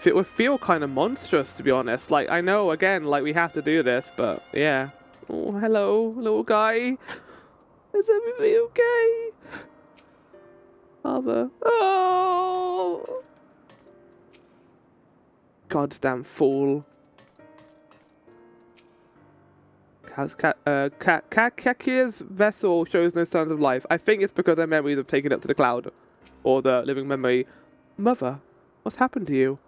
It would feel kind of monstrous, to be honest. Like, I know, again, like, we have to do this, but yeah. Oh, hello, little guy. Is everything okay? Father. Oh! Goddamn fool. Kakia's vessel shows no signs of life. I think it's because her memories have taken up to the cloud. Or the living memory. Mother, what's happened to you?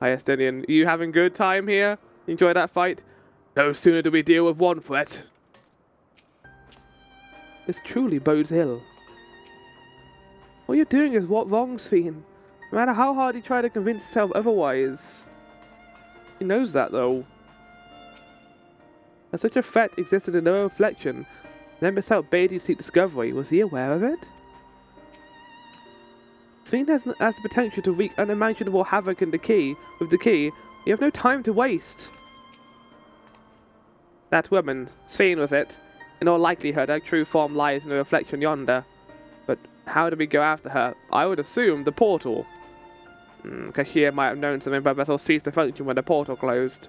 Hi, Estinian. You having good time here? Enjoy that fight? No sooner do we deal with one threat. This truly bodes ill. What you're doing is what wrongs Fiend. No matter how hard you try to convince yourself otherwise. He knows that, though. That such a threat existed in no reflection, then himself bade you seek discovery. Was he aware of it? Fiend has the potential to wreak unimaginable havoc in the key. With the key, you have no time to waste. That woman, Sphene was it? In all likelihood, her true form lies in the reflection yonder. But how do we go after her? I would assume the portal. Kashir might have known something, but vessel ceased to function when the portal closed.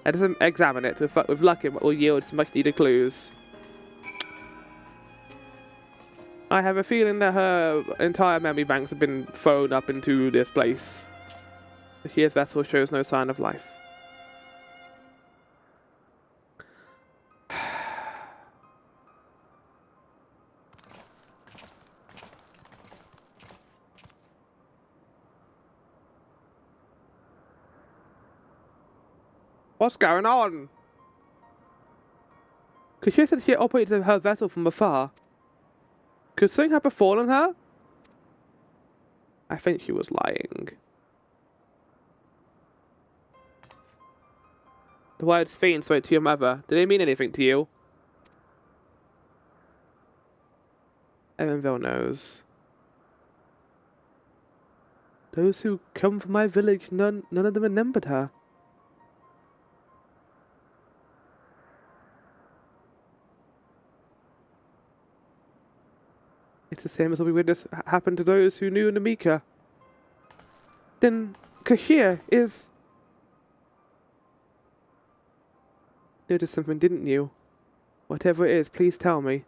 Let us examine it. With luck, it will yield some much-needed clues. I have a feeling that her entire memory banks have been thrown up into this place. Kashir's vessel shows no sign of life. What's going on? Kashir said she operated her vessel from afar. Could something have befallen her? I think she was lying. The words Fiend spoke to your mother. Did they mean anything to you? Evanville knows. Those who come from my village, none of them remembered her. It's the same as what we witnessed happen to those who knew Namika. Then Kashir is... Noticed something, didn't you? Whatever it is, please tell me.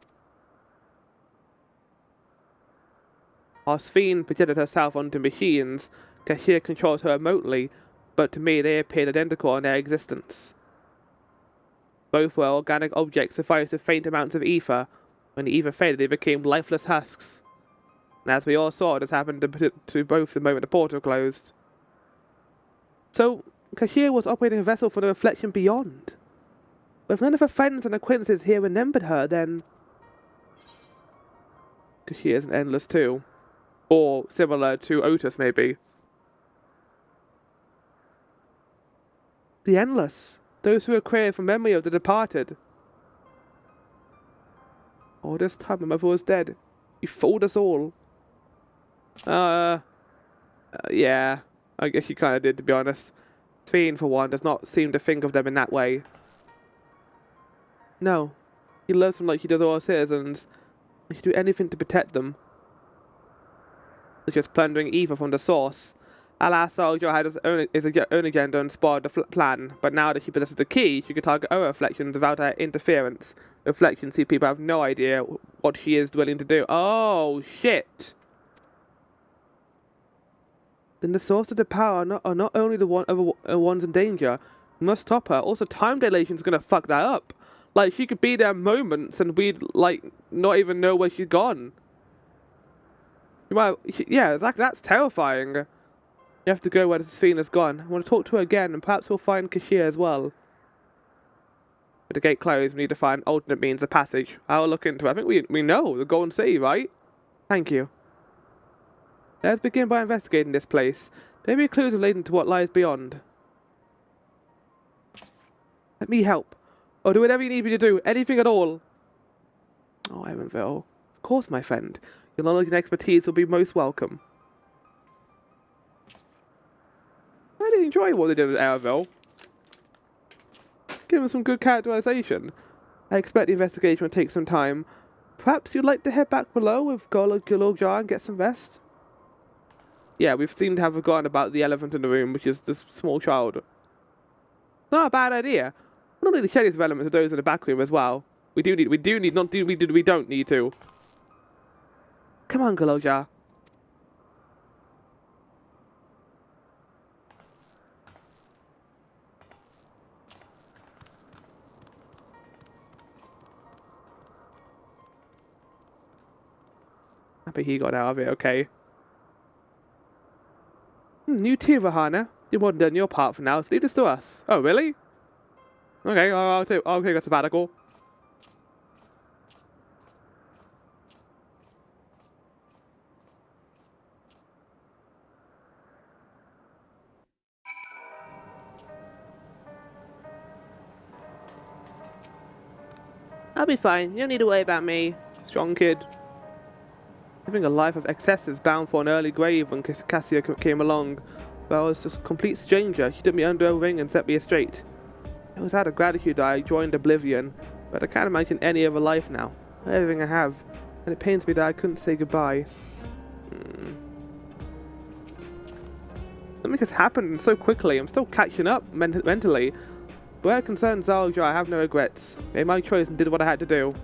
Our Sphene projected herself onto machines. Kashir controls her remotely, but to me they appeared identical in their existence. Both were organic objects sufficed with faint amounts of ether. When the ether faded, they became lifeless husks. And as we all saw, this happened to both the moment the portal closed. So, Kashir was operating a vessel for the reflection beyond. But if none of her friends and acquaintances here remembered her, then... Kashir is an endless too. Or similar to Otis, maybe. The endless. Those who are created from memory of the departed. All this time my mother was dead. You fooled us all. Yeah. I guess you kind of did, to be honest. Fiend, for one, does not seem to think of them in that way. No. He loves them like he does all citizens. He should do anything to protect them. Such as plundering ether from the source. Alas, Soldier had his own agenda and spoiled the plan, but now that she possesses the key, she can target other reflections without her interference. Reflections see people have no idea what she is willing to do. Oh, shit! Then the source of the power are not only the ones in danger. We must stop her. Also, time dilation's gonna fuck that up. Like, she could be there moments and we'd, like, not even know where she's gone. Yeah, exactly. That's terrifying. You have to go where the Sphene has gone. I want to talk to her again, and perhaps we'll find Kashir as well. With the gate closed, we need to find alternate means of passage. I'll look into it. I think we know the Golden City, right? Thank you. Let's begin by investigating this place. There may be clues relating to what lies beyond. Let me help. Or do whatever you need me to do. Anything at all. Oh, Evanville. Of course, my friend. Your knowledge and expertise will be most welcome. I did enjoy what they did with Evanville. Give him some good characterization. I expect the investigation will take some time. Perhaps you'd like to head back below with Golog and get some rest? Yeah, we've seemed to have forgotten about the elephant in the room, which is this small child. It's not a bad idea. We don't need to share these developments with those in the back room as well. We don't need to. Come on, Galoja. Happy he got out of it, okay. New team, Vahana. You've more than done your part for now, so leave this to us. Oh, really? Okay, I'll take a sabbatical. I'll be fine. You don't need to worry about me. Strong kid. Living a life of excesses bound for an early grave when Cassia came along. But I was just a complete stranger. She took me under her wing and set me straight. It was out of gratitude that I joined Oblivion, but I can't imagine any other life now. Everything I have, and it pains me that I couldn't say goodbye. Something has happened so quickly. I'm still catching up mentally. Where it concerns Zalja, I have no regrets. Made my choice and did what I had to do.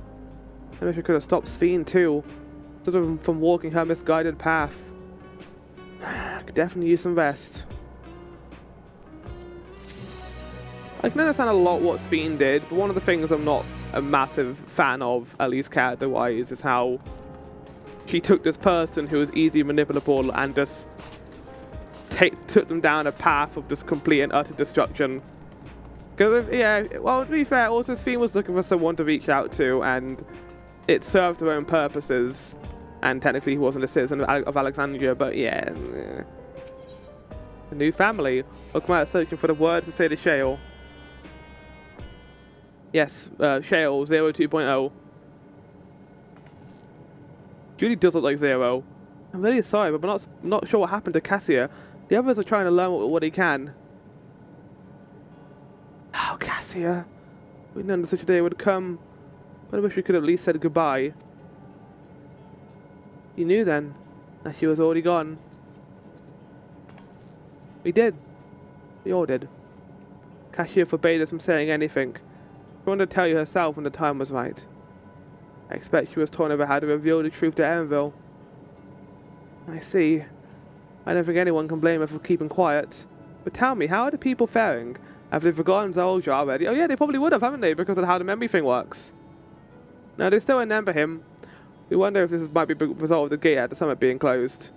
I wish I could have stopped Sphene too, instead of from walking her misguided path. I could definitely use some rest. I can understand a lot what Sphene did, but one of the things I'm not a massive fan of, at least character-wise, is how she took this person who was easily manipulable and just took them down a path of just complete and utter destruction. Because, yeah, well, to be fair, also Sphene was looking for someone to reach out to, and it served her own purposes. And technically he wasn't a citizen of Alexandria, but yeah. A new family. Look out searching for the words to say to Shale. Yes, Shale 02.0. Judy does look like Zero. I'm really sorry, but I'm not sure what happened to Cassia. The others are trying to learn what they can. Oh, Cassia. We didn't know such a day would come, but I wish we could have at least said goodbye. You knew then that she was already gone. We did. We all did. Cassia forbade us from saying anything. She wanted to tell you herself when the time was right. I expect she was torn over how to reveal the truth to Erenville. I see. I don't think anyone can blame her for keeping quiet. But tell me, how are the people faring? Have they forgotten Zolja already? Oh yeah, they probably would have, haven't they? Because of how the memory thing works. No, they still remember him. We wonder if this might be the result of the gate at the summit being closed.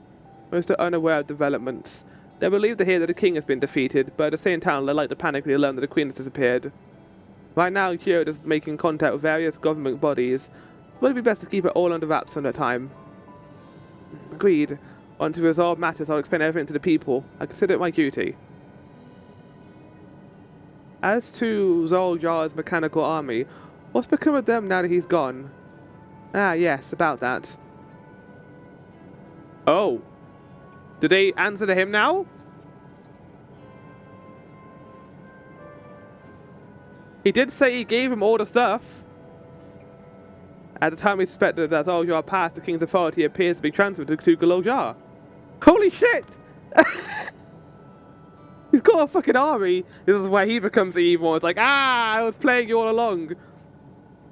Most are unaware of developments. They believe to hear that the king has been defeated, but at the same time they like to panic they learn that the queen has disappeared. Right now, Kyo is making contact with various government bodies. Would it be best to keep it all under wraps for that time? Agreed. On to resolve matters, I'll explain everything to the people. I consider it my duty. As to Zoljar's mechanical army, what's become of them now that he's gone? Ah, yes, about that. Oh. Did they answer to him now? He did say he gave him all the stuff. At the time we suspected that Zoljar passed the king's authority appears to be transferred to Galojar. Holy shit! He's got a fucking army. This is where he becomes evil. It's like, I was playing you all along.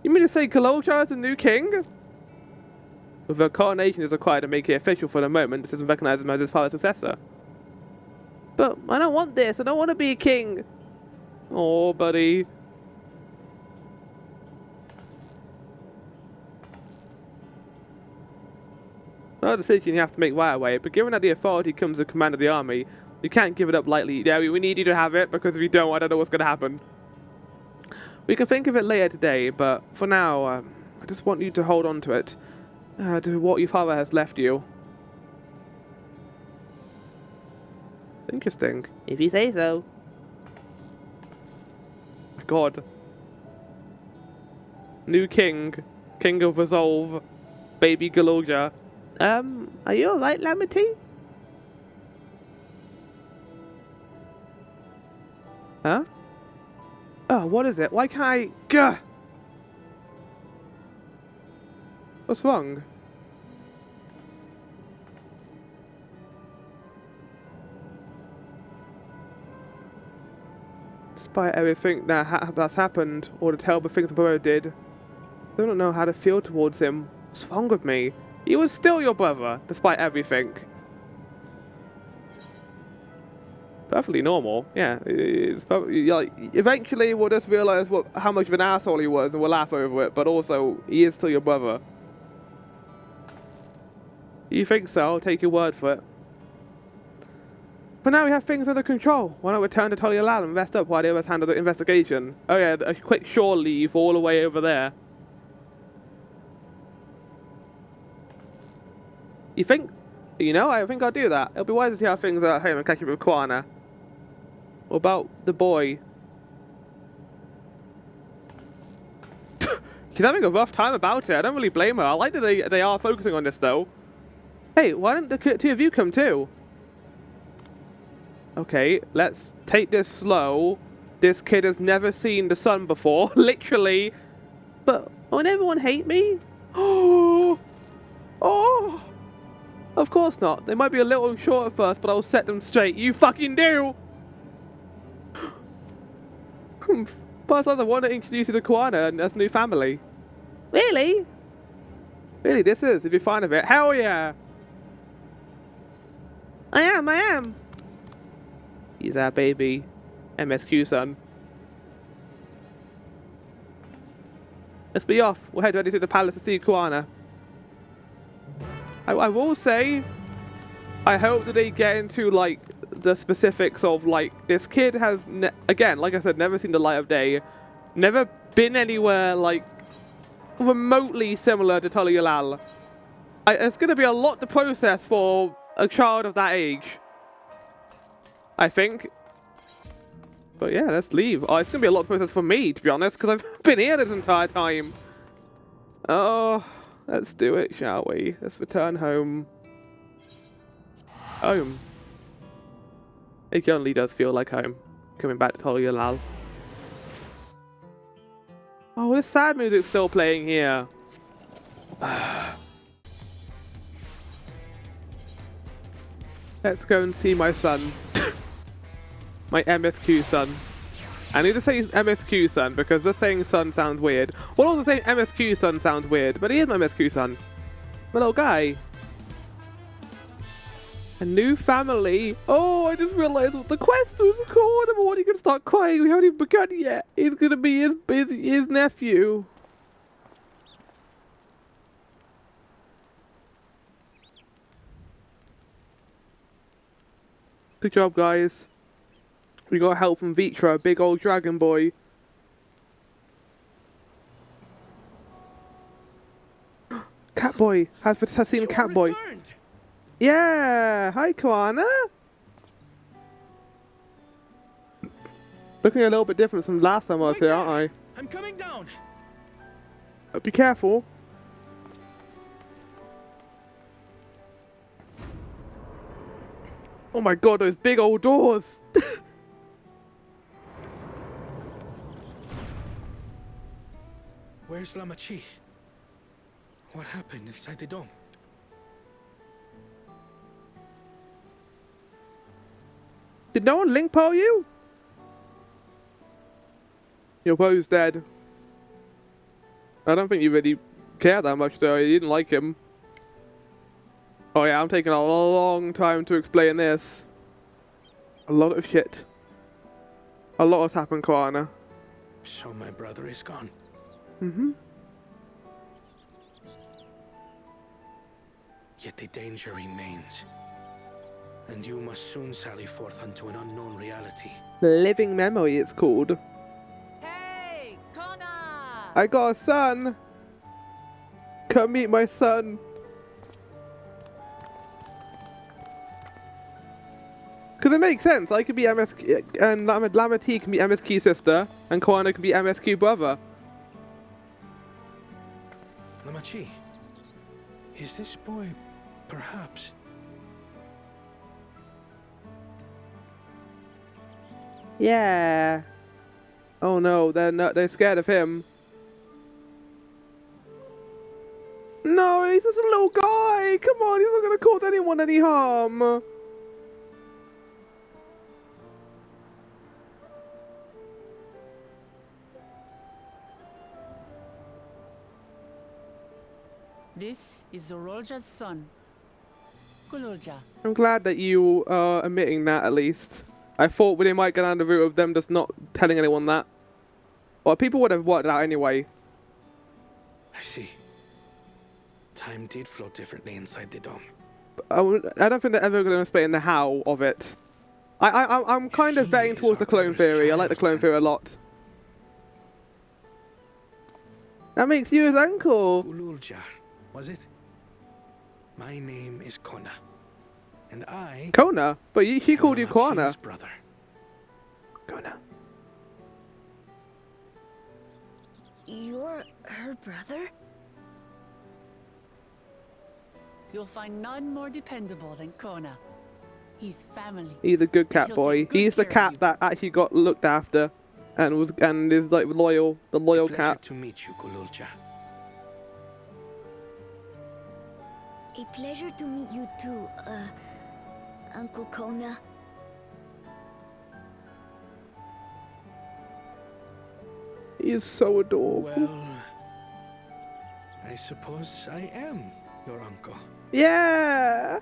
You mean to say Galojar is the new king? With a coronation is required to make it official for the moment, this doesn't recognize him as his father's successor. But I don't want this. I don't want to be a king. Oh, buddy. Not a decision you have to make right away, but given that the authority comes with command of the army, you can't give it up lightly. Yeah, we need you to have it, because if you don't, I don't know what's going to happen. We can think of it later today, but for now, I just want you to hold on to it. To what your father has left you. Interesting. If you say so. My god. New king. King of Resolve. Baby Galoja. Are you alright, Lamity? Huh? Oh, what is it? Why can't I... Gah! What's wrong? Despite everything that's happened, or the terrible things the brother did, I don't know how to feel towards him. What's wrong with me? He was still your brother, despite everything. Perfectly normal, yeah. It's like, eventually we'll just realize how much of an asshole he was and we'll laugh over it, but also, he is still your brother. You think so? I'll take your word for it. But now we have things under control. Why not return to Tural and rest up while the others handle the investigation? Oh yeah, a quick shore leave all the way over there. You think? You know, I think I'll do that. It'll be wise to see how things are at home and catch up with Kwana. What about the boy? She's having a rough time about it. I don't really blame her. I like that they are focusing on this though. Hey, why don't the two of you come too? Okay, let's take this slow. This kid has never seen the sun before, literally. But won't everyone hate me? Oh, of course not. They might be a little unsure at first, but I'll set them straight. You fucking do. Plus, I want to introduce you to Kwana and as new family. Really? Really, this is, if you're fine of it. Hell yeah. I am. He's our baby MSQ son. Let's be off. We'll head ready to the palace to see Kwana. I will say, I hope that they get into like the specifics of like this kid has again, like I said, never seen the light of day, never been anywhere like remotely similar to Tural. It's going to be a lot to process for a child of that age, I think. But yeah, let's leave. Oh, it's going to be a lot to process for me, to be honest, because I've been here this entire time. Oh, let's do it, shall we? Let's return home. Home. It only does feel like home, coming back to Tural. Oh, this sad music's still playing here. Let's go and see my son. My MSQ son. I need to say MSQ son because just saying son sounds weird. Well, also saying MSQ son sounds weird, but he is my MSQ son. My little guy. A new family. Oh, I just realized what the quest was called. I'm already going to start crying. We haven't even begun yet. He's going to be his nephew. Good job, guys. We got help from Vitra, big old dragon boy. Catboy has seen Catboy. Yeah, hi Kwana. Looking a little bit different from last time I was here, aren't I? I'm coming down. Be careful. Oh my god, those big old doors. Where's Lamachi? What happened inside the dome? Did no one link pole you? Your bro's dead. I don't think you really care that much though. You didn't like him. Oh yeah, I'm taking a long time to explain this. A lot of shit. A lot has happened, Kwana. So my brother is gone. Mm-hmm. Yet the danger remains. And you must soon sally forth unto an unknown reality. Living memory, it's called. Hey, Kona! I got a son. Come meet my son. Because it makes sense. I could be MSQ, and Lamachi can be MSQ sister, and Kwana can be MSQ brother. Lamachi, is this boy perhaps? Yeah. Oh no, they're scared of him. No, he's just a little guy. Come on, he's not gonna cause anyone any harm. This is Zorolja's son, Kululja. I'm glad that you are admitting that at least. I thought they might go down the route of them just not telling anyone that. Well, people would have worked it out anyway. I see. Time did flow differently inside the dome. I don't think they're ever going to explain the how of it. I'm kind of betting towards the clone theory. I like the clone theory a lot. That makes you his uncle. Kululja, was it? My name is Kona. And I... Kona? But she called you Kona. Monarchy's brother. Kona. You're her brother? You'll find none more dependable than Kona. He's family. He's a good cat He'll boy. take good He's the care of cat that actually got looked after and is like loyal, the loyal Pleasure cat. to meet you, Kululja. A pleasure to meet you too, Uncle Kona. He is so adorable. Well, I suppose I am your uncle. Yeah.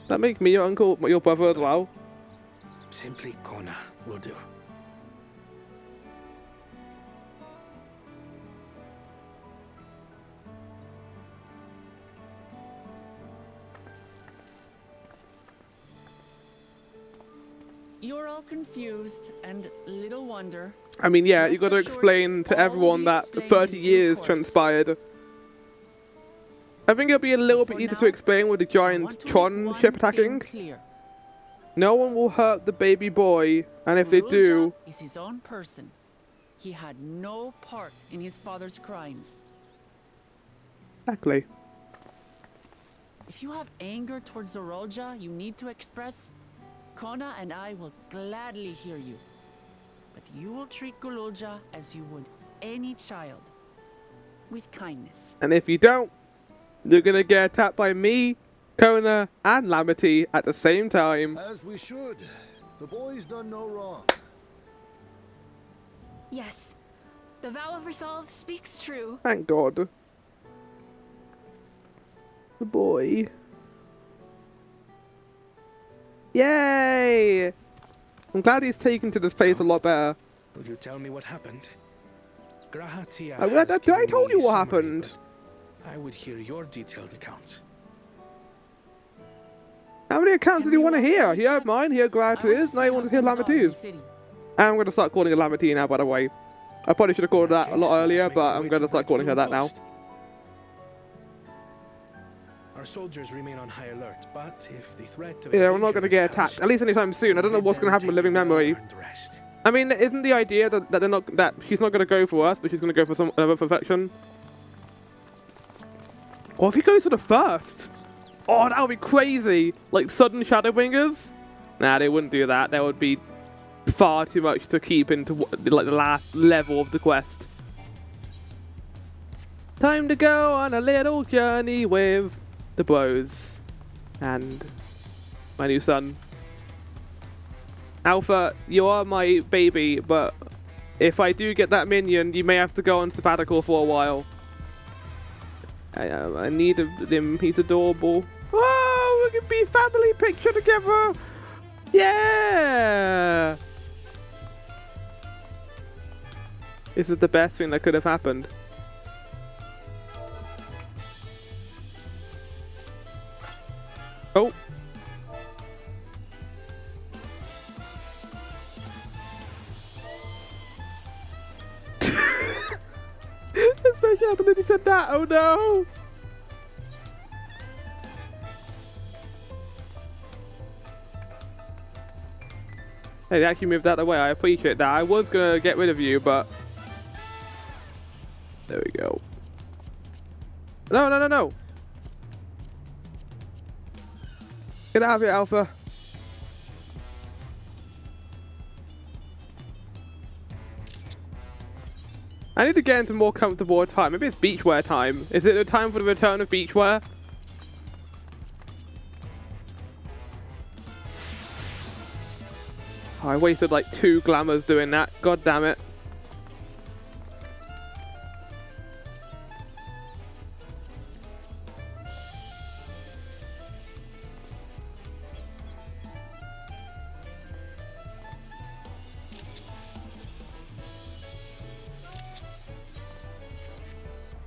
That makes me your uncle, your brother as well. Simply Kona will do. You're all confused, and little wonder. I mean, yeah, you Rest got to assured, explain to all will everyone be that explained 30 in due years course. transpired. I think it'll be a little bit For easier to now, explain with the I giant want to make Tron one ship thing attacking. clear. No one will hurt the baby boy, and if they do, Kululja is his own person. He had no part in his father's crimes. exactly. If you have anger towards Zorolja you need to express, Kona and I will gladly hear you. But you will treat Kululja as you would any child, with kindness. And if you don't, you're gonna get attacked by me, Kona, and Lamity at the same time. As we should. The boy's done no wrong. Yes, the vow of resolve speaks true. Thank God. The boy. Yay! I'm glad he's taken to this place a lot better. Will you tell me what happened? Grahatia I has given told me you a what summary, happened. but I would hear your detailed account. How many accounts Can did you we want to walk hear? around He each heard other? mine, he heard I want to Grati's, see now he how wants to hear things are in the Lamity's. city. I'm going to start calling her Lamity now, by the way. I probably should have called her that a lot earlier, but I'm going to start calling her that now. Our soldiers remain on high alert, but if the threat of Yeah, we're not invasion going to is get passed, attacked, at least anytime soon. I don't know what's going to happen with living memory. well-earned rest. I mean, isn't the idea that they're not that she's not going to go for us, but she's going to go for some another perfection? What if he goes for the first? Oh, that would be crazy! Like sudden Shadowbringers? Nah, they wouldn't do that. That would be far too much to keep into like the last level of the quest. Time to go on a little journey with the bros and my new son. Alpha, you are my baby, but if I do get that minion, you may have to go on sabbatical for a while. I need him. He's adorable. Oh, we can be family picture together. Yeah. This is the best thing that could have happened. Oh. Especially after Lizzie said that. Oh no. Hey, they actually moved that away. I appreciate that. I was gonna get rid of you, but there we go. No, no, no, no. Get out of here, Alpha. I need to get into more comfortable time. Maybe it's beachwear time. Is it the time for the return of beachwear? Oh, I wasted like 2 glamours doing that. God damn it.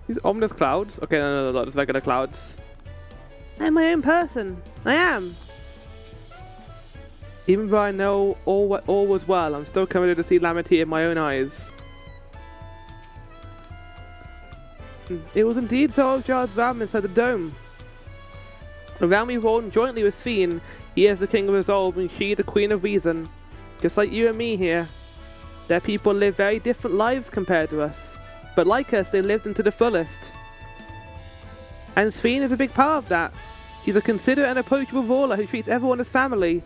These ominous clouds? Okay, no, just regular clouds. I'm my own person. I am. Even though I know all was well, I'm still committed to see Lamity in my own eyes. It was indeed Zoljar's realm inside the dome. Around me rolled jointly with Sphene, he is the king of resolve and she the queen of reason. Just like you and me here. Their people live very different lives compared to us. But like us, they lived them to the fullest. And Sphene is a big part of that. She's a considerate and approachable ruler who treats everyone as family.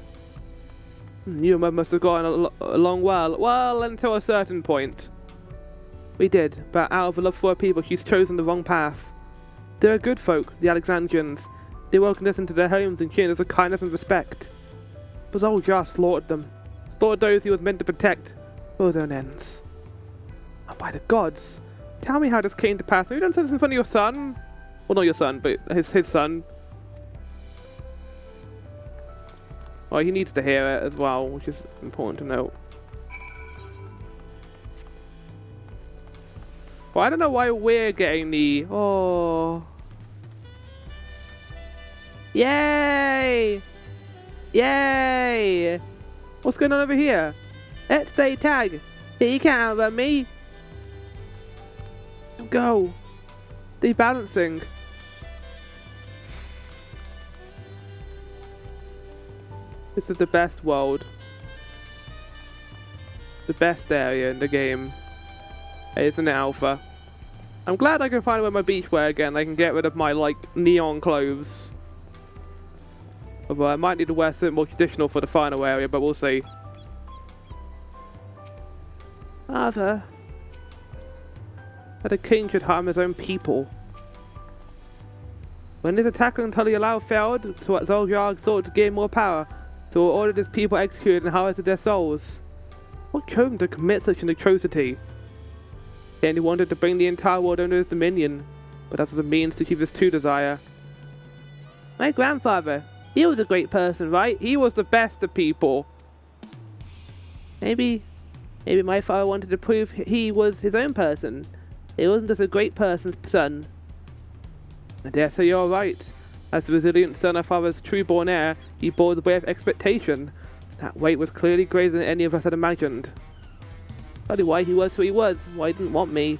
You and Mum must have gone along well until a certain point. We did, but out of a love for her people, she's chosen the wrong path. They're good folk, the Alexandrians. They welcomed us into their homes and treated us with kindness and respect. But Zoljar slaughtered them. Slaughtered those he was meant to protect for his own ends. Oh, by the gods. Tell me how this came to pass. Have you done this in front of your son? Well, not your son, but his son. Well, he needs to hear it as well, which is important to note. Well, I don't know why we're getting the... Oh. Yay! Yay! What's going on over here? Let's play tag. You can't outrun me. Go. Debalancing. This is the best world. The best area in the game. It's an alpha. I'm glad I can finally wear my beach wear again. I can get rid of my, like, neon clothes. Although I might need to wear something more traditional for the final area, but we'll see. Father. That a king should harm his own people. When his attack on Tural failed, so Zoljar sought to gain more power, so ordered his people executed and harvested their souls. What drove him to commit such an atrocity? He only wanted to bring the entire world under his dominion, but that was a means to achieve his true desire. My grandfather, he was a great person, right? He was the best of people. Maybe my father wanted to prove he was his own person. He wasn't just a great person's son. I dare say you're right. As the resilient son of father's true-born heir, he bore the weight of expectation. That weight was clearly greater than any of us had imagined. Probably why he was who he was, why he didn't want me.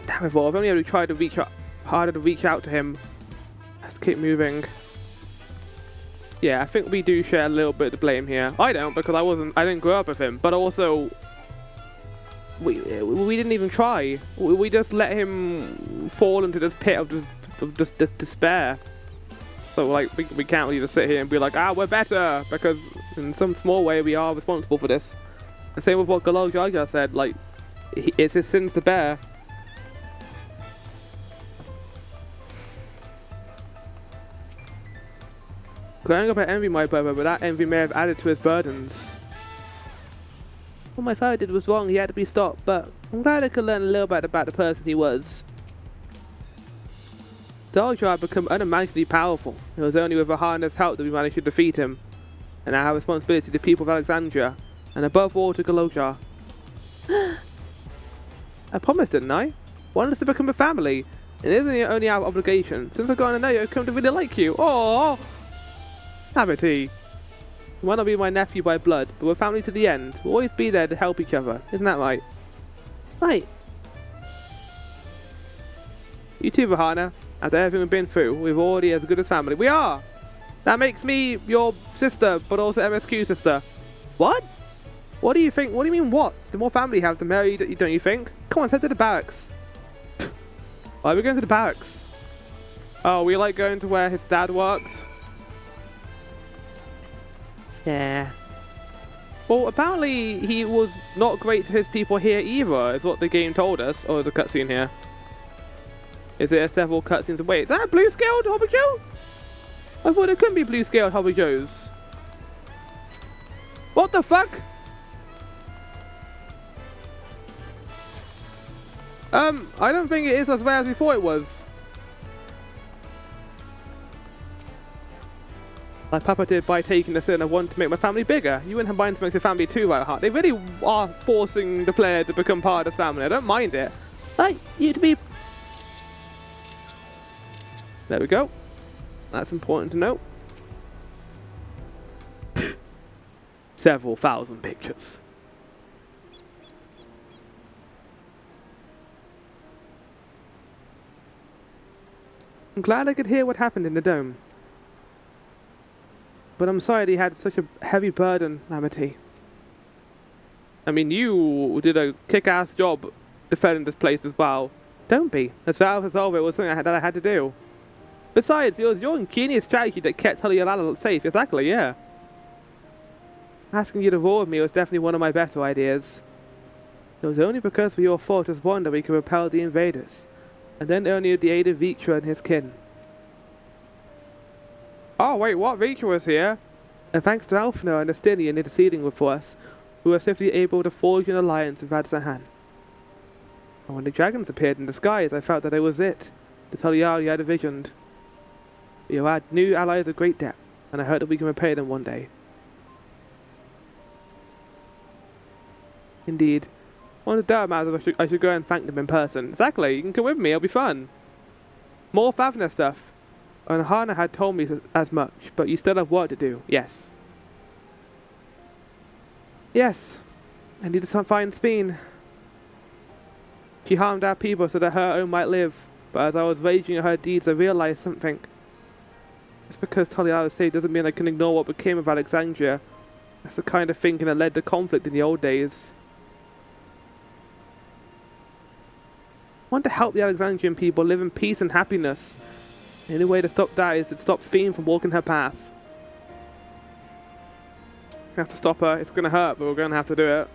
Damn it, I've only had to try to reach out, harder to reach out to him. Let's keep moving. Yeah, I think we do share a little bit of the blame here. I don't, because I didn't grow up with him, but also we didn't even try. We just let him fall into this pit of just despair. So like we can't really just sit here and be like, we're better, because in some small way we are responsible for this. The same with what Zoljar said, like it's his sins to bear. Growing up I envy my brother, but that envy may have added to his burdens. What my father did was wrong, he had to be stopped, but I'm glad I could learn a little bit about the person he was. Dawntrail had become unimaginably powerful. It was only with Ahana's help that we managed to defeat him. And I have responsibility to the people of Alexandria, and above all to Zoljar. I promised, didn't I? Wanted us to become a family, and it isn't only our obligation. Since I've gotten to know you, I've come to really like you. Aww! Amity. You might not be my nephew by blood, but we're family to the end. We'll always be there to help each other. Isn't that right? Right. You too, Ahana. After everything we've been through, we're already as good as family. We are! That makes me your sister, but also MSQ's sister. What? What do you think? What do you mean what? The more family you have, the merrier don't you think? Come on, let's head to the barracks. Why are we going to the barracks? Oh, we like going to where his dad works? Yeah. Well, apparently he was not great to his people here either, is what the game told us. Oh, there's a cutscene here. Is there several cutscenes? Wait, is that blue-scaled Hobby Joe? I thought it couldn't be blue-scaled Hobby Joes. What the fuck? I don't think it is as rare as we thought it was. Like Papa did by taking this in, I want to make my family bigger. You wouldn't have mind to make your family too, right, Heart? They really are forcing the player to become part of this family. I don't mind it. like you to be... There we go. That's important to note. Several thousand pictures. I'm glad I could hear what happened in the dome. But I'm sorry that he had such a heavy burden, Amity. I mean, you did a kick-ass job defending this place as well. Don't be. As Valve Resolve, it was something that I had to do. Besides, it was your ingenious strategy that kept Tural safe. Exactly, yeah. Asking you to war with me was definitely one of my better ideas. It was only because of your Fortress 1 that we could repel the invaders. And then only with the aid of Vitra and his kin. Oh wait, what? Vitra was here? And thanks to Alphino and Astinian interceding with us, we were swiftly able to forge an alliance with Radzahan. And when the dragons appeared in disguise, I felt that it was it. The Tural you had envisioned. You had new allies of great depth, and I hope that we can repay them one day. Indeed. On the dirt matters, I should go and thank them in person. Exactly, you can come with me, it'll be fun. More Favner stuff. And Hana had told me as much, but you still have work to do. Yes. Yes. I need to find Speen. She harmed our people so that her own might live, but as I was raging at her deeds, I realized something. Just because Tural is safe doesn't mean I can ignore what became of Alexandria. That's the kind of thinking that led to conflict in the old days. I want to help the Alexandrian people live in peace and happiness. The only way to stop that is to stop Speen from walking her path. We have to stop her. It's going to hurt, but we're going to have to do it.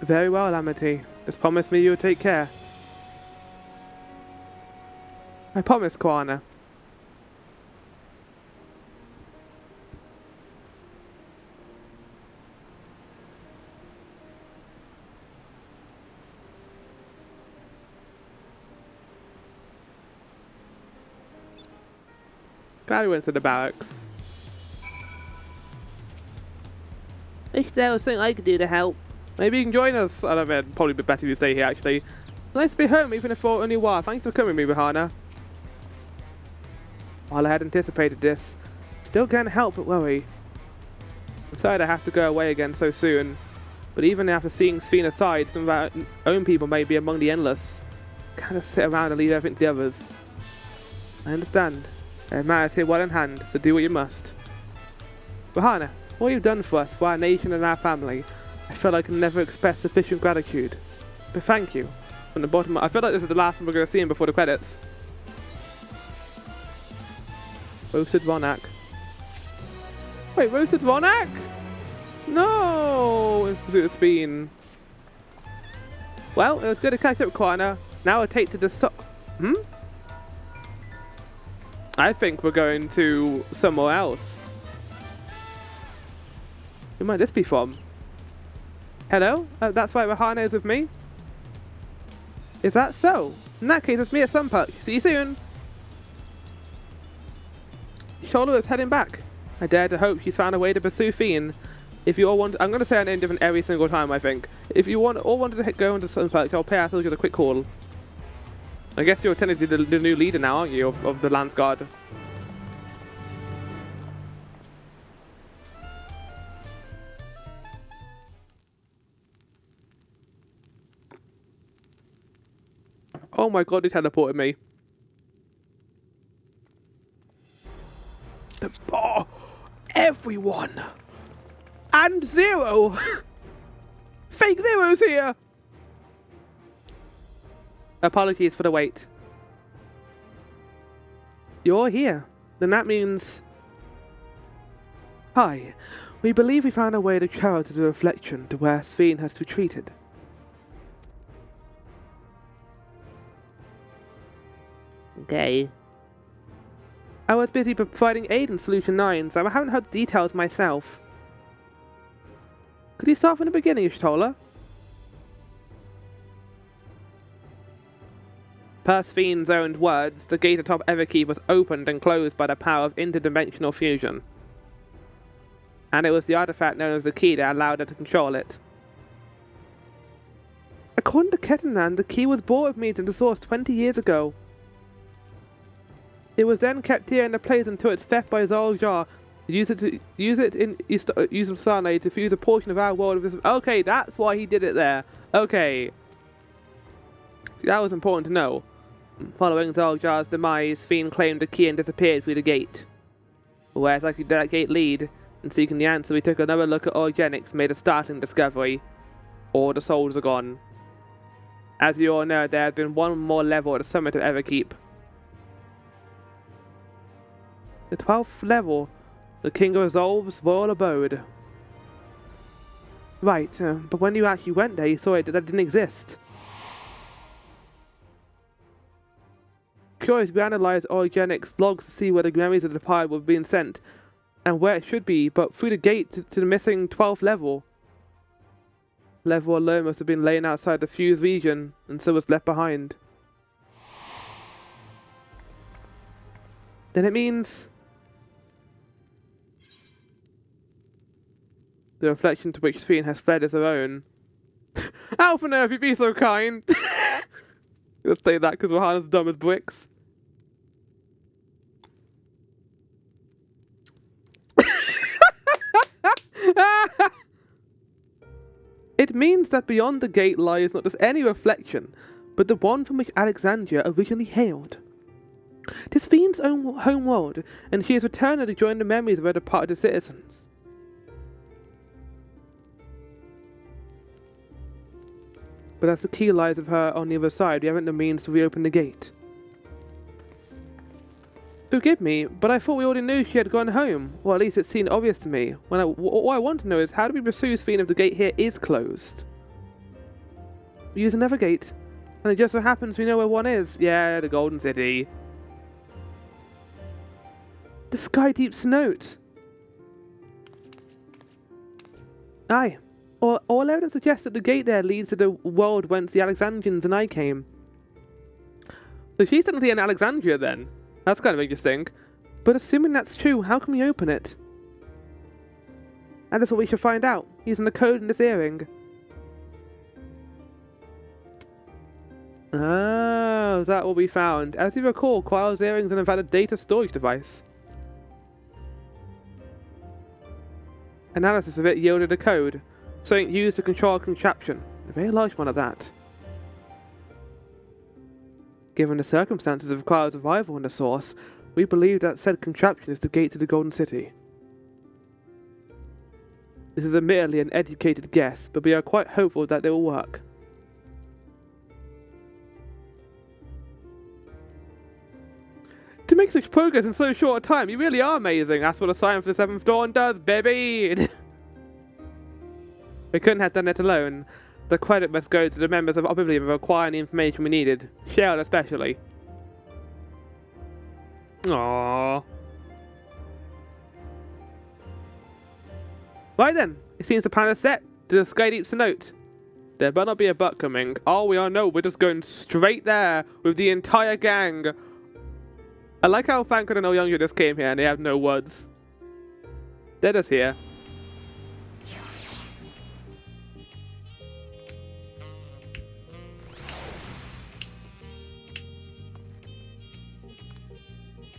Very well, Amity. Just promise me you'll take care. I promise, Koana. Glad we went to the barracks. If there was something I could do to help. Maybe you can join us. I don't know, it'd probably be better if you stay here actually. Nice to be home even if for only a while. Thanks for coming with me, Bahana. While I had anticipated this, still can't help but worry. I'm sorry I have to go away again so soon. But even after seeing Sphena aside, some of our own people may be among the endless. Can't just sit around and leave everything to the others. I understand. It matters here well in hand, so do what you must. Bahana, what you've done for us, for our nation and our family, I feel I can never express sufficient gratitude. But thank you. From the bottom, I feel like this is the last one we're going to see him before the credits. Roasted Ronak. Wait, Roasted Ronak? No! In pursuit of Speen. Well, it was good to catch up, Koana. Now I'll take to the I think we're going to somewhere else. Who might this be from? Hello? That's right, Rahana is with me? Is that so? In that case, it's me at Sunperk. See you soon! Shola is heading back. I dare to hope she's found a way to pursue Fiend. If you all want, I'm going to say her name different every single time, I think. If you all wanted to go into Sunperk, I'll pay our soldiers a quick call. I guess you're technically the new leader now, aren't you, of the Lance Guard? Oh my god, he teleported me. Oh, everyone! And Zero! Fake Zero's here! Apologies for the wait. You're here. Then that means... Hi. We believe we found a way to travel to the reflection to where Sphene has retreated. Okay. I was busy providing aid in Solution 9, so I haven't heard the details myself. Could you start from the beginning, Shtola? Per Sphne's own words, the gate atop Everkeep was opened and closed by the power of interdimensional fusion. And it was the artifact known as the key that allowed her to control it. According to Kettenman, the key was brought with me to the source 20 years ago. It was then kept here in the place until its theft by Zoljar. Use it in Usasane to fuse a portion of our world with this. Okay, that's why he did it there. Okay. See, that was important to know. Following Zoljar's demise, Sphene claimed the key and disappeared through the gate. Where exactly did that gate lead? In seeking the answer, we took another look at Organics, made a startling discovery. All the souls are gone. As you all know, there has been one more level at the summit of Everkeep. The 12th level, the King of Resolve's royal abode. Right, but when you actually went there, you saw it that didn't exist. Curious, we analysed Organics logs to see where the memories of the departed were being sent, and where it should be, but through the gate to the missing 12th level. Level alone must have been laying outside the fused region, and so was left behind. Then it means the reflection to which Sphene has fled is her own. Alphinaud, if you'd be so kind! Let's say that because we're as dumb as bricks. It means that beyond the gate lies not just any reflection, but the one from which Alexandria originally hailed. It is Sphene's own home world, and she has returned to join the memories of her departed citizens. But as the key lies of her on the other side, we haven't the means to reopen the gate. Forgive me, but I thought we already knew she had gone home. Well, at least it seemed obvious to me. What I want to know is, how do we pursue Sphene if the gate here is closed? We use another gate, and it just so happens we know where one is. Yeah, the Golden City. The Skydeep's note. Aye. All evidence suggests that the gate there leads to the world whence the Alexandrians and I came. So she's technically in Alexandria then. That's kind of interesting. But assuming that's true, how can we open it? That is what we should find out, using the code in this earring. Oh, is that what we found? As you recall, Quail's earrings are in fact a data storage device. Analysis of it yielded a code, something used to control a contraption, a very large one at that. Given the circumstances of Quail's arrival in the source, we believe that said contraption is the gate to the Golden City. This is admittedly an educated guess, but we are quite hopeful that it will work. To make such progress in so short a time, you really are amazing. That's what a scion for the 7th Dawn does, baby! We couldn't have done it alone. The credit must go to the members of Oblivion for acquiring the information we needed. Cheryl especially. Aww. Right then, it seems the plan is set to the Skydeep's note. There better not be a butt coming. Oh, we all know we're just going straight there with the entire gang. I like how Thancred and Oyoungyo just came here and they have no words. They're just here.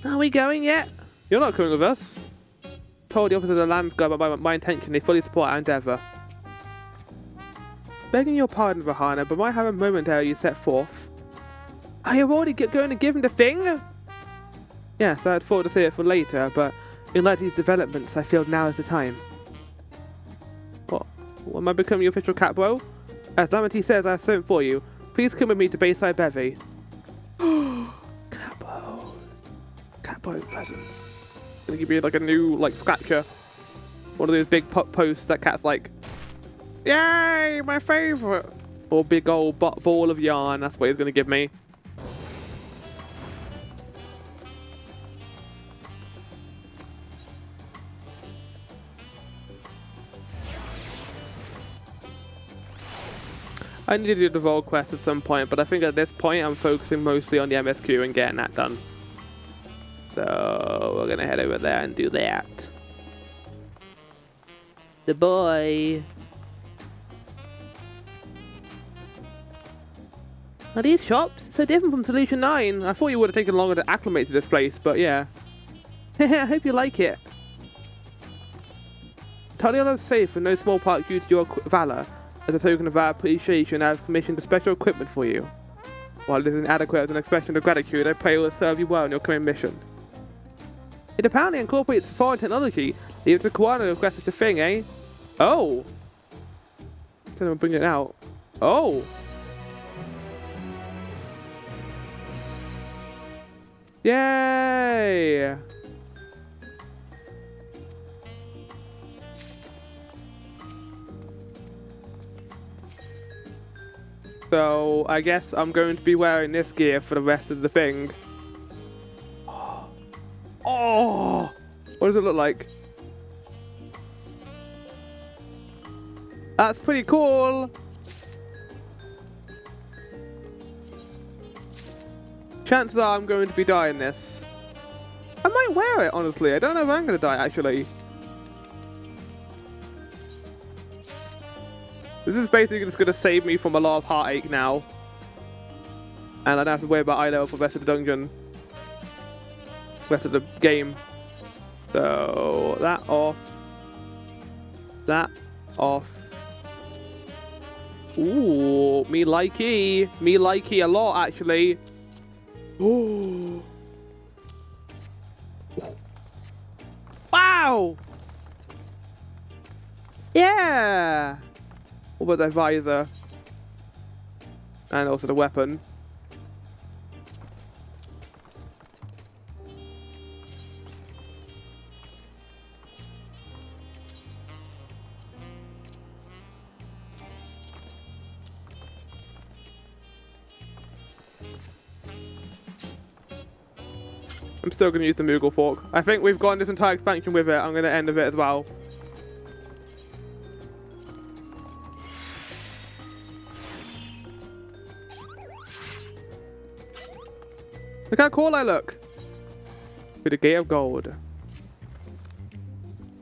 Are we going yet? You're not coming with us. Told the officer of the Lands Guard about my intention. They fully support our endeavour. Begging your pardon, Vahana, but might have a momentarily set forth. Are you already going to give him the thing? Yes, I had thought to say it for later, but in light of these developments, I feel now is the time. What? Am I becoming your official Catbro? As Damity says, I have something for you. Please come with me to Bayside Bevy. Catbro present. Gonna give you like a new scratcher. One of those big posts that Cat's like, yay, my favourite. Or big old ball of yarn. That's what he's gonna give me. I need to do the role quest at some point, but I think at this point I'm focusing mostly on the MSQ and getting that done. So we're gonna head over there and do that. The boy. Are these shops so different from Solution 9? I thought you would have taken longer to acclimate to this place, but yeah. I hope you like it. Talion is safe in no small part due to your valor. As a token of our appreciation, I have commissioned a special equipment for you. While it is inadequate as an expression of gratitude, I pray it will serve you well in your coming mission. It apparently incorporates foreign technology. Leave it to Koana to request such a thing, eh? Oh! Tell them to bring it out. Oh! Yay! So, I guess I'm going to be wearing this gear for the rest of the thing. Oh! What does it look like? That's pretty cool! Chances are I'm going to be dying this. I might wear it, honestly. I don't know if I'm going to die, actually. This is basically just going to save me from a lot of heartache now. And I don't have to worry about eye level for the rest of the dungeon. Rest of the game. So, that off. That off. Ooh, me likey. Me likey a lot, actually. Ooh. Wow! Yeah! What about the visor? And also the weapon. I'm still going to use the Moogle Fork. I think we've gone this entire expansion with it. I'm going to end with it as well. Look how cool I look. With the Gate of Gold.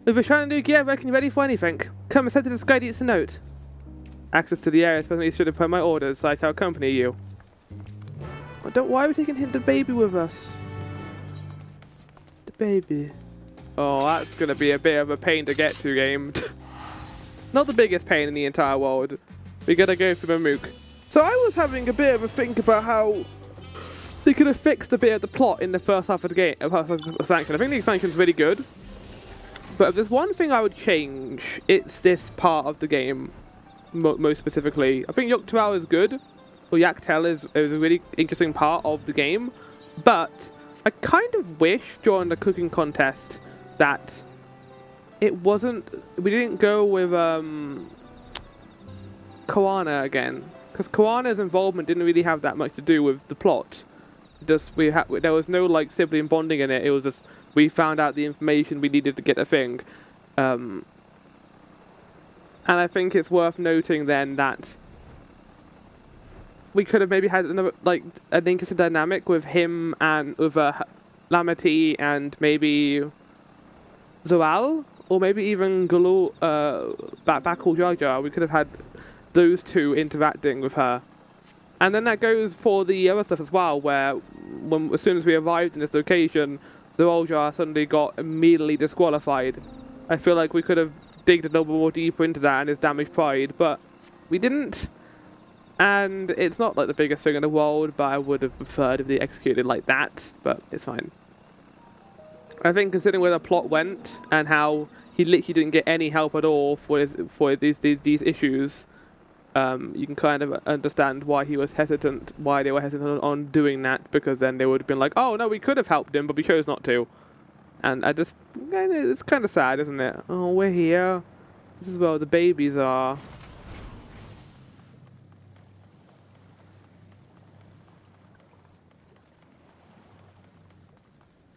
With a shiny new gear, I reckon you're ready for anything. Come and send to the Sky Eats a note. Access to the area is presently restricted per my orders, so I shall accompany you. Oh, don't worry, we're taking the baby with us. The baby. Oh, that's going to be a bit of a pain to get to, game. Not the biggest pain in the entire world. We got to go through Mamook. So I was having a bit of a think about how they could have fixed a bit of the plot in the first half of the game, expansion. I think the expansion's really good. But if there's one thing I would change, it's this part of the game, most specifically. I think Tural is good, or Yaktel is a really interesting part of the game, but I kind of wish during the cooking contest that it wasn't, we didn't go with Koana again, because Koana's involvement didn't really have that much to do with the plot. Just there was no like sibling bonding in it. It was just we found out the information we needed to get a thing, and I think it's worth noting then that we could have maybe had another like an interesting dynamic with him and with Lamati and maybe Zoal, or maybe even Bakul Jar Jar. We could have had those two interacting with her. And then that goes for the other stuff as well, where as soon as we arrived in this location, Zoaljar suddenly got immediately disqualified. I feel like we could have digged a little bit more deeper into that and his damaged pride, but we didn't. And it's not like the biggest thing in the world, but I would have preferred if they executed like that, but it's fine. I think considering where the plot went and how he literally didn't get any help at all for these issues, you can kind of understand why he was hesitant, why they were hesitant on doing that, because then they would have been like, oh no, we could have helped him, but we chose not to. And it's kind of sad, isn't it? Oh, we're here. This is where the babies are.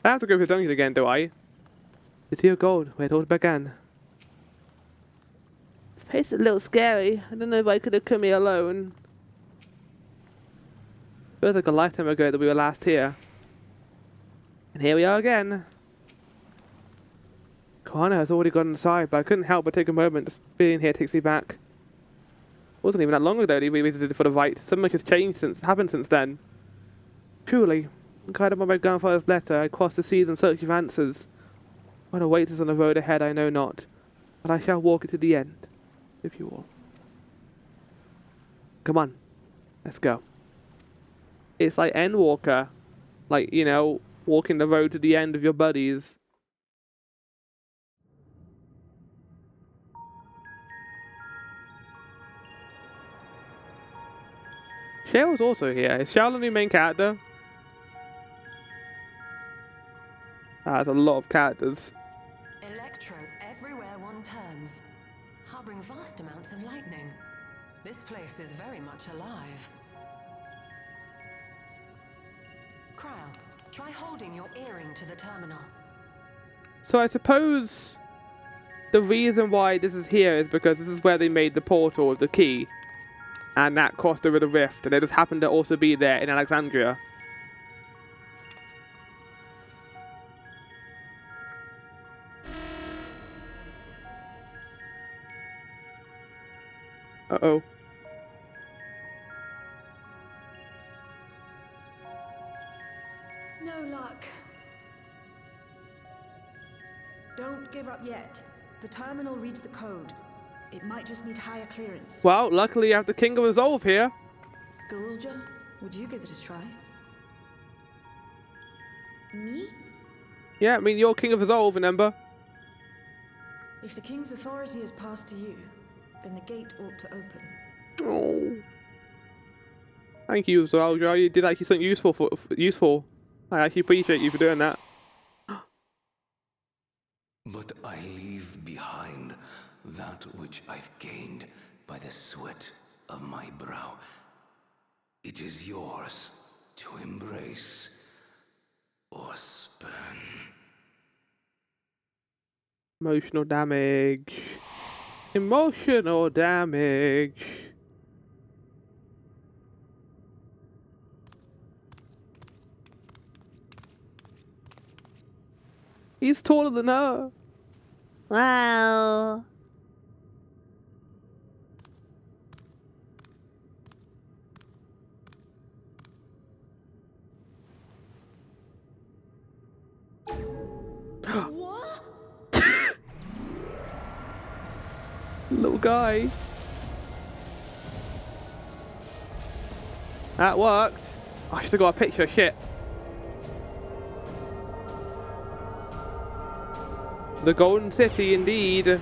I have to go for the dungeon again, do I? City of Gold, where it all began. It's It's a little scary. I don't know if I could have come here alone. Feels like a lifetime ago that we were last here. And here we are again. Connor has already gone inside, but I couldn't help but take a moment. Just being here takes me back. It wasn't even that long ago that we visited for the fight. So much has changed happened since then. Truly, guided by my grandfather's letter, I crossed the seas in search of answers. What awaits us on the road ahead I know not, but I shall walk it to the end, with you all. Come on, let's go. It's like Endwalker, like, you know, walking the road to the end of your buddies. Cheryl's also here. Is Cheryl the new main character? That's a lot of characters. Electrope everywhere one turns, harboring vast amounts of lightning. This place is very much alive. Cryle, try holding your earring to the terminal. So I suppose the reason why this is here is because this is where they made the portal with the key. And that crossed over the rift, and it just happened to also be there in Alexandria. Uh-oh. No luck. Don't give up yet. The terminal reads the code. It might just need higher clearance. Well, luckily you have the King of Resolve here. Gulja, would you give it a try? Me? Yeah, I mean, you're King of Resolve, remember? If the king's authority is passed to you, then the gate ought to open. Oh. Thank you, Zaldra. You did actually something useful. I actually appreciate you for doing that. But I leave behind that which I've gained by the sweat of my brow. It is yours to embrace or spurn. Emotional damage. Emotional damage. He's taller than her. Wow. What? Little guy. That worked. I should have got a picture. Shit. The Golden City, indeed.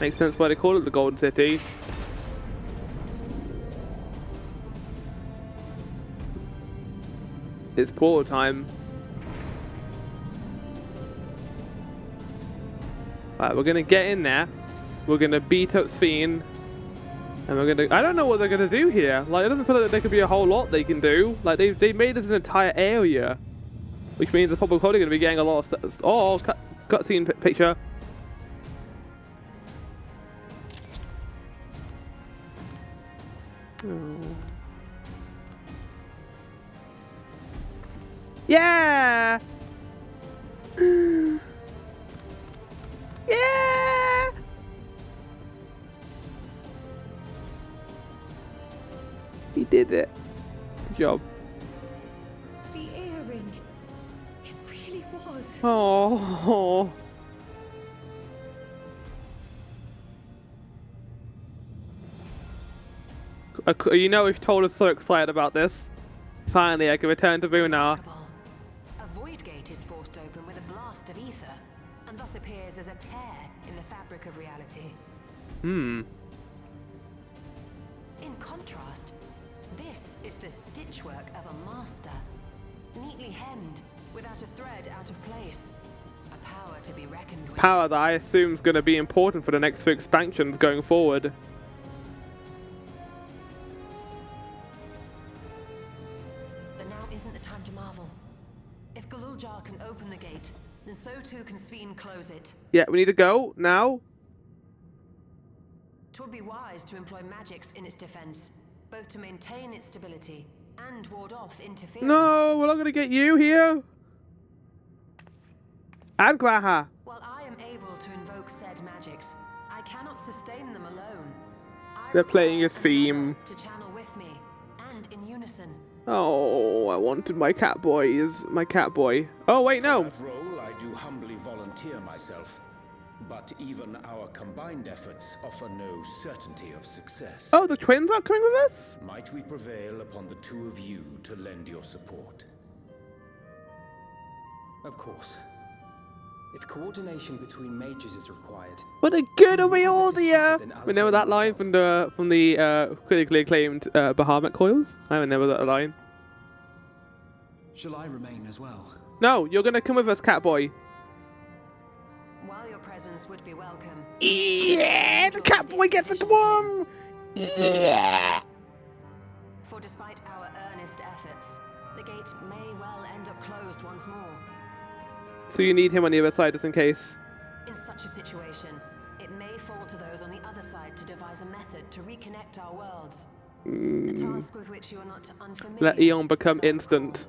Makes sense why they call it the Golden City. It's portal time. Right, we're gonna get in there. We're gonna beat up Scion. And we're gonna... I don't know what they're gonna do here. Like, it doesn't feel like there could be a whole lot they can do. Like, they made this an entire area. Which means they're probably gonna be getting a lot of stuff. Oh, cutscene picture. Oh. Yeah! Yeah! He did it. Good job. The earring. It really was. Oh. You know, we've told us so excited about this. Finally, I can return to Vunar. A void gate is forced open with a blast of ether, and thus appears as a tear in the fabric of reality. Hmm. In contrast, this is the stitchwork of a master, neatly hemmed, without a thread out of place. A power to be reckoned with. Power that I assume is going to be important for the next few expansions going forward. But now isn't the time to marvel. If Gululjar can open the gate, then so too can Scion close it. Yeah, we need to go now. 'Twould be wise to employ magics in its defense, both to maintain its stability and ward off interference. No, we're not gonna get you here. And Graha. While I am able to invoke said magics, I cannot sustain them alone. They're playing his theme. To channel with me, and in unison. Oh, I wanted my cat boy. Is my cat boy? Oh wait, no. For that role, I do humbly volunteer myself. But even our combined efforts offer no certainty of success. Oh, the twins are coming with us? Might we prevail upon the two of you to lend your support? Of course. If coordination between mages is required. What a good idea! Remember that line from the critically acclaimed Bahamut coils? I remember that line. Shall I remain as well? No, you're gonna come with us, Catboy. While your presence would be welcome. Yeah, the Catboy gets to come on! Yeah! For despite our earnest efforts, the gate may well end up closed once more. So you need him on the other side just in case. In such a situation, it may fall to those on the other side to devise a method to reconnect our worlds. A task with which you are not unfamiliar. Let Eon become instant.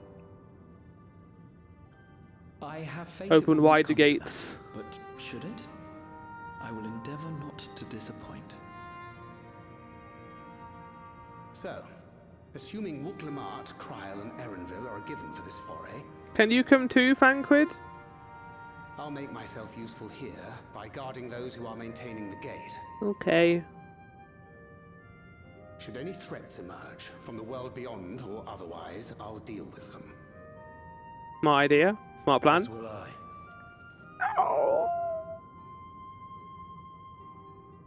I have faith Open wide the gates. But should it? I will endeavor not to disappoint. So, assuming Wooklamart, Kryl, and Erenville are given for this foray, Can you come too, Fanquid? I'll make myself useful here by guarding those who are maintaining the gate. Okay. Should any threats emerge, from the world beyond or otherwise, I'll deal with them. Smart idea. Smart plan. As will I. Oh.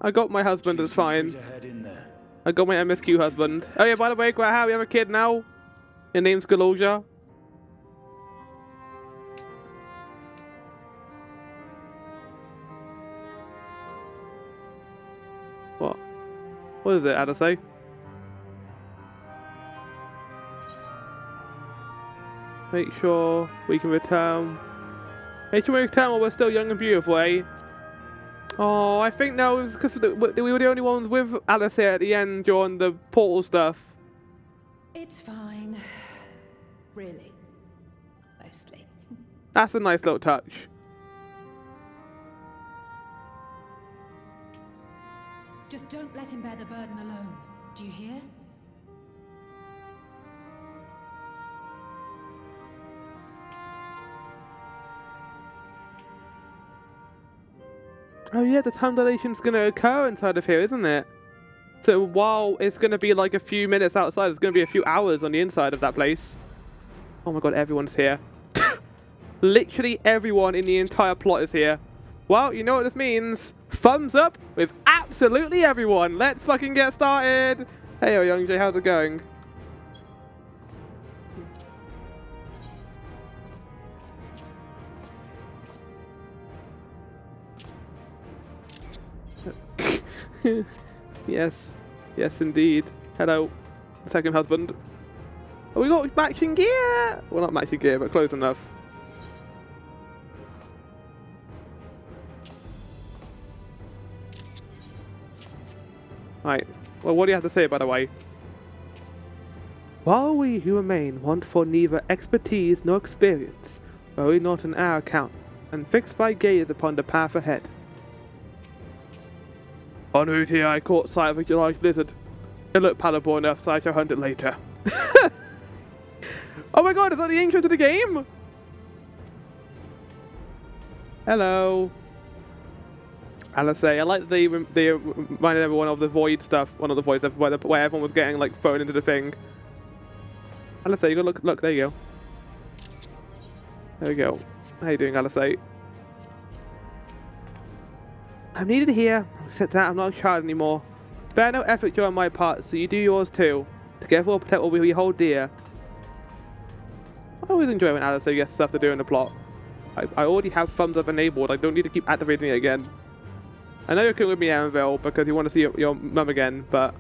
I got my husband, it's fine. Free to head in there. I got my MSQ husband. Oh yeah, by the way, Graha, we have a kid now. Your name's Galolja. What? What is it, Adesai? Make sure we can return. Make sure we return while we're still young and beautiful, eh? Oh, I think that was because we were the only ones with Alice here at the end during the portal stuff. It's fine. Really. Mostly. That's a nice little touch. Just don't let him bear the burden alone. Do you hear? Oh yeah, the time dilation's gonna occur inside of here, isn't it? So while it's gonna be like a few minutes outside, it's gonna be a few hours on the inside of that place. Oh my god, everyone's here. Literally everyone in the entire plot is here. Well, you know what this means. Thumbs up with absolutely everyone. Let's fucking get started. Hey, Young Jay, how's it going? Yes. Yes, indeed. Hello, second husband. Oh, we got matching gear. Well, not matching gear, but close enough. Right. Well, what do you have to say, by the way? While we who remain want for neither expertise nor experience, are we not on our account, and fixed by gaze upon the path ahead. En route here, I caught sight of a large lizard. It looked palatable enough, so I shall hunt it later. Oh my god, is that the intro to the game? Hello. Alice, I like that they reminded everyone of the void stuff. Well, not the void stuff, where everyone was getting like thrown into the thing. Alice, you gotta look, there you go. There we go. How you doing, Alice? I'm needed here. Except that I'm not a child anymore. Spare no effort during my part, so you do yours too. Together we'll protect what we hold dear. I always enjoy when Alice gets stuff to do in the plot. I already have thumbs up enabled. I don't need to keep activating it again. I know you're coming with me, Erenville, because you want to see your mum again, but...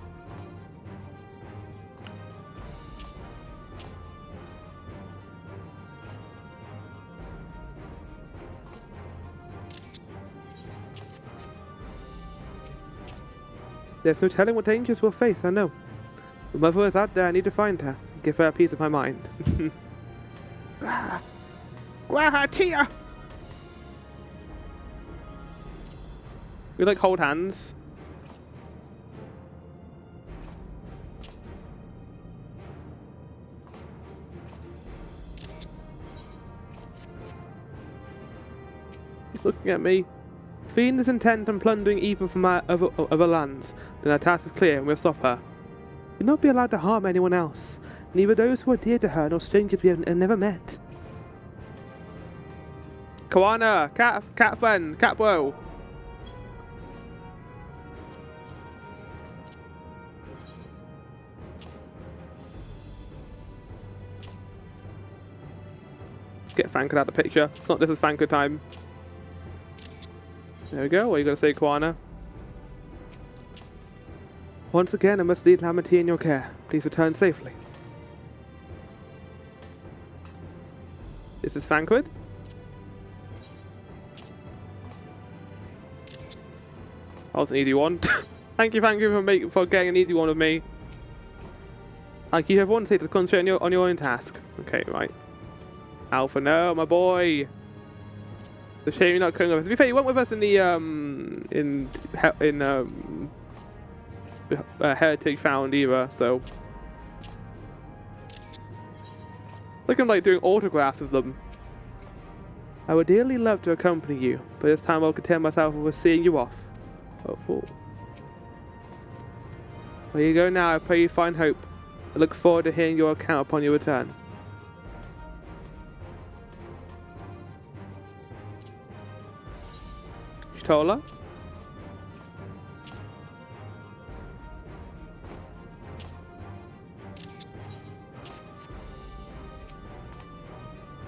There's no telling what dangers we'll face, I know. The mother is out there, I need to find her. Give her a piece of my mind. Tia! We like hold hands. He's looking at me. The fiend is intent on plundering evil from our other lands. Then our task is clear and we'll stop her. You'll not be allowed to harm anyone else. Neither those who are dear to her nor strangers we have never met. Koana, cat friend, cat bro. Get Fankard out of the picture. It's not this is Fankard time. There we go. What are you going to say, Koana? Once again, I must leave Lamity in your care. Please return safely. This is Fankard. That was an easy one. Thank you for getting an easy one with me. I keep everyone safe to concentrate on your own task. Okay, right. Alpha, no, my boy. The shame you're not coming with us. To be fair, you weren't with us in the Heritage Found either, so. Look, I'm like doing autographs of them. I would dearly love to accompany you, but this time I'll content myself with seeing you off. Oh. Where you go now, I pray you find hope. I look forward to hearing your account upon your return. Shtola?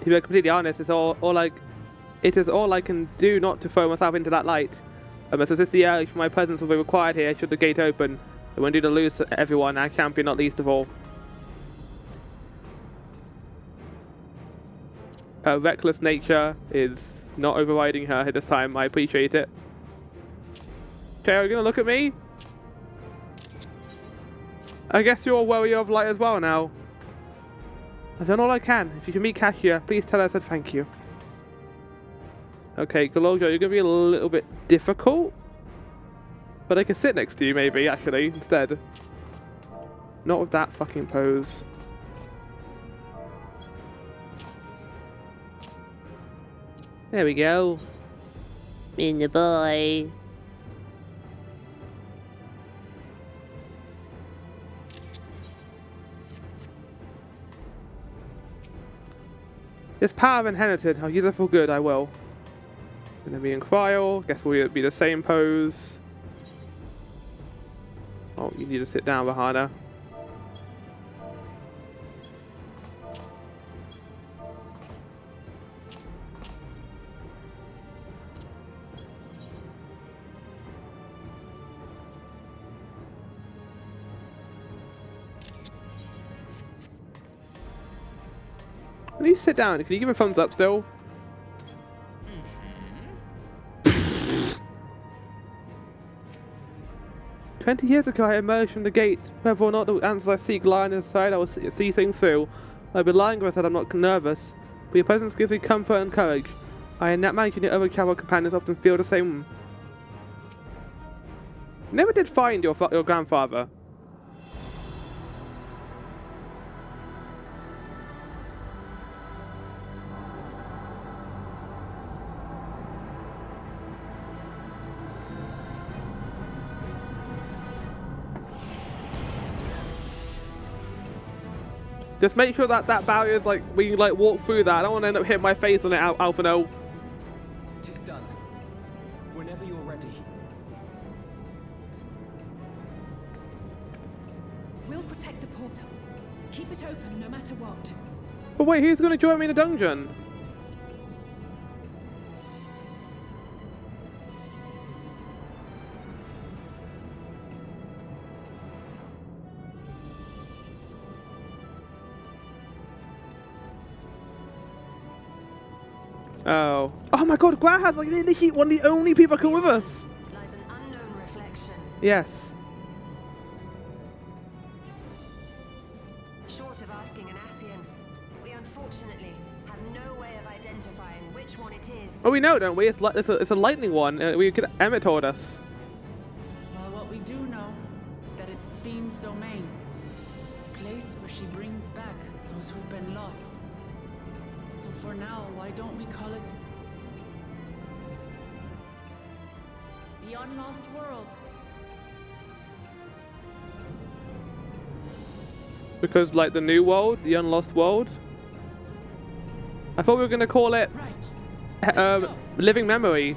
To be completely honest, it's it is all I can do not to throw myself into that light. So this the urge for my presence will be required here should the gate open. I won't do to lose everyone, our champion not least of all. Her reckless nature is not overriding her at this time. I appreciate it. Okay, are you gonna look at me? I guess you're a warrior of light as well now. I've done all I can. If you can meet Cassia, please tell her I said thank you. Okay, Galojo, you're gonna be a little bit difficult. But I can sit next to you maybe, actually, instead. Not with that fucking pose. There we go. Me and the boy. This power I've inherited, I'll use it for good, I will. And then me and Cryo, guess we'll be the same pose. Oh, you need to sit down, Bahana. Can you sit down? Can you give a thumbs up still? 20 years ago I emerged from the gate. Whether or not the answers I seek lie on the side, I will see things through. I've been lying if I said I'm not nervous, but your presence gives me comfort and courage. I imagine your other travel companions often feel the same. Never did find your grandfather. Just make sure that barrier is like, we can like walk through that. I don't want to end up hitting my face on it, Alpha no. It is done. Whenever you're ready. We'll protect the portal. Keep it open no matter what. But wait, who's going to join me in the dungeon? Oh. Oh my god, Grahaz, like, one of the only people that come with us. Lies an unknown reflection. Yes. identifying which one it is. Oh, we know, don't we? It's a lightning one. Emmett told us. Well, what we do know is that it's Fiend's domain. A place where she brings back those who've been lost. So for now, why don't we call it the Unlost World? Because, like, the new world, the unlost world. I thought we were gonna call it Living Memory.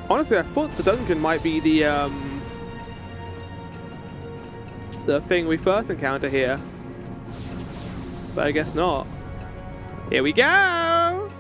Honestly, I thought the dungeon might be the thing we first encounter here, but I guess not. Here we go.